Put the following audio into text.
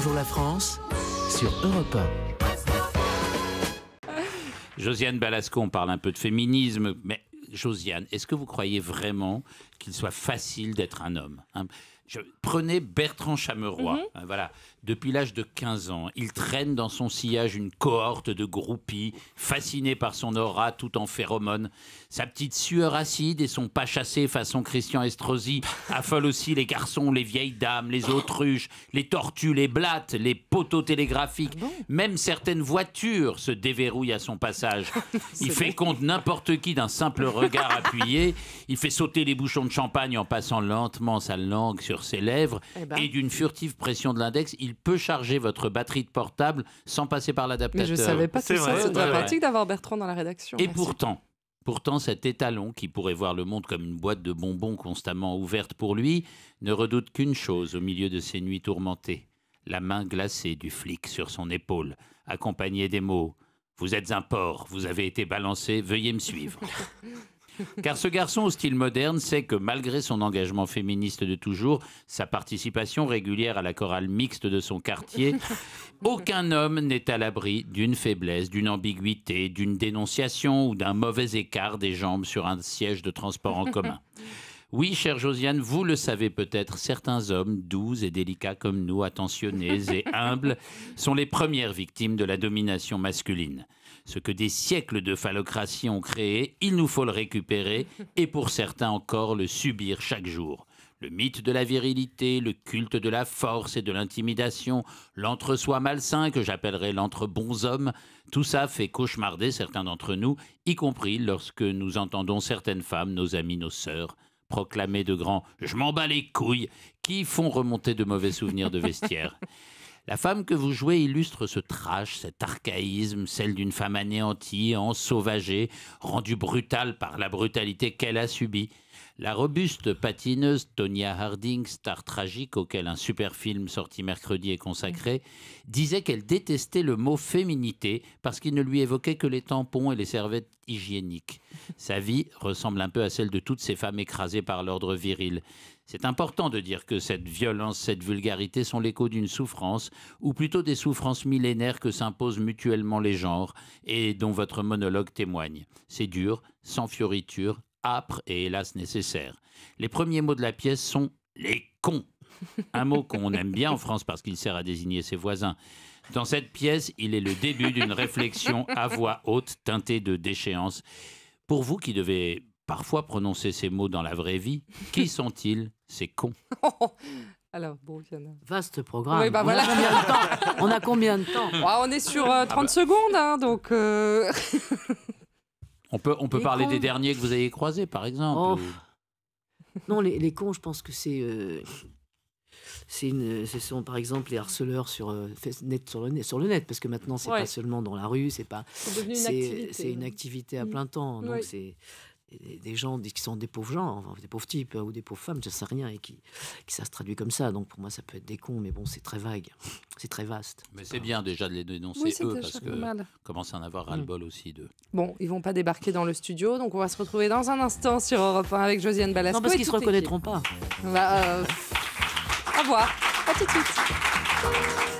Bonjour la France sur Europe 1. Josiane Balasco, on parle un peu de féminisme, mais Josiane, est-ce que vous croyez vraiment qu'il soit facile d'être un homme, hein? Prenez Bertrand Chameroy, voilà. Depuis l'âge de 15 ans, il traîne dans son sillage une cohorte de groupies, fascinés par son aura tout en phéromones. Sa petite sueur acide et son pas chassé façon Christian Estrosi affolent aussi les garçons, les vieilles dames, les autruches, les tortues, les blattes, les poteaux télégraphiques. Même certaines voitures se déverrouillent à son passage. Il féconde n'importe qui d'un simple regard appuyé. Il fait sauter les bouchons de champagne en passant lentement sa langue sur ses lèvres. Et d'une furtive pression de l'index, il peut charger votre batterie de portable sans passer par l'adaptateur. Mais je savais pas tout ça. C'est dramatique d'avoir Bertrand dans la rédaction. Et pourtant, cet étalon, qui pourrait voir le monde comme une boîte de bonbons constamment ouverte pour lui, ne redoute qu'une chose au milieu de ses nuits tourmentées. La main glacée du flic sur son épaule, accompagnée des mots « Vous êtes un porc, vous avez été balancé, veuillez me suivre ». Car ce garçon au style moderne sait que malgré son engagement féministe de toujours, sa participation régulière à la chorale mixte de son quartier, aucun homme n'est à l'abri d'une faiblesse, d'une ambiguïté, d'une dénonciation ou d'un mauvais écart des jambes sur un siège de transport en commun. Oui, chère Josiane, vous le savez peut-être, certains hommes, doux et délicats comme nous, attentionnés et humbles, sont les premières victimes de la domination masculine. Ce que des siècles de phallocratie ont créé, il nous faut le récupérer et pour certains encore le subir chaque jour. Le mythe de la virilité, le culte de la force et de l'intimidation, l'entre-soi malsain que j'appellerais l'entre-bons-hommes, tout ça fait cauchemarder certains d'entre nous, y compris lorsque nous entendons certaines femmes, nos amies, nos sœurs, proclamer de grands « je m'en bats les couilles » qui font remonter de mauvais souvenirs de vestiaire. La femme que vous jouez illustre ce trash, cet archaïsme, celle d'une femme anéantie, ensauvagée, rendue brutale par la brutalité qu'elle a subie. La robuste patineuse Tonya Harding, star tragique auquel un super film sorti mercredi est consacré, disait qu'elle détestait le mot féminité parce qu'il ne lui évoquait que les tampons et les serviettes hygiéniques. Sa vie ressemble un peu à celle de toutes ces femmes écrasées par l'ordre viril. C'est important de dire que cette violence, cette vulgarité sont l'écho d'une souffrance, ou plutôt des souffrances millénaires que s'imposent mutuellement les genres et dont votre monologue témoigne. C'est dur, sans fioriture, âpre et hélas nécessaire. Les premiers mots de la pièce sont « les cons ». Un mot qu'on aime bien en France parce qu'il sert à désigner ses voisins. Dans cette pièce, il est le début d'une réflexion à voix haute, teintée de déchéance. Pour vous qui devez parfois prononcer ces mots dans la vraie vie, qui sont-ils, ces cons? Alors, bon, Fiona. Vaste programme. Oui, bah voilà. On a combien de temps? On est sur 30 secondes, hein, donc... On peut parler des derniers que vous avez croisés, par exemple. Non, les cons, je pense que ce sont par exemple les harceleurs sur le net, parce que maintenant c'est pas seulement dans la rue, c'est une activité à plein temps. Donc c'est des gens qui sont des pauvres gens, enfin, des pauvres types ou des pauvres femmes, je sais rien, et qui ça se traduit comme ça. Donc pour moi ça peut être des cons, mais bon, c'est très vague, c'est très vaste. Mais c'est bien déjà de les dénoncer eux, parce que commence à en avoir ras-le-bol aussi d'eux. Bon, ils vont pas débarquer dans le studio, donc on va se retrouver dans un instant sur Europe 1 avec Josiane Balasco. Non, parce qu'ils se reconnaîtront pas. Au revoir, à tout de suite.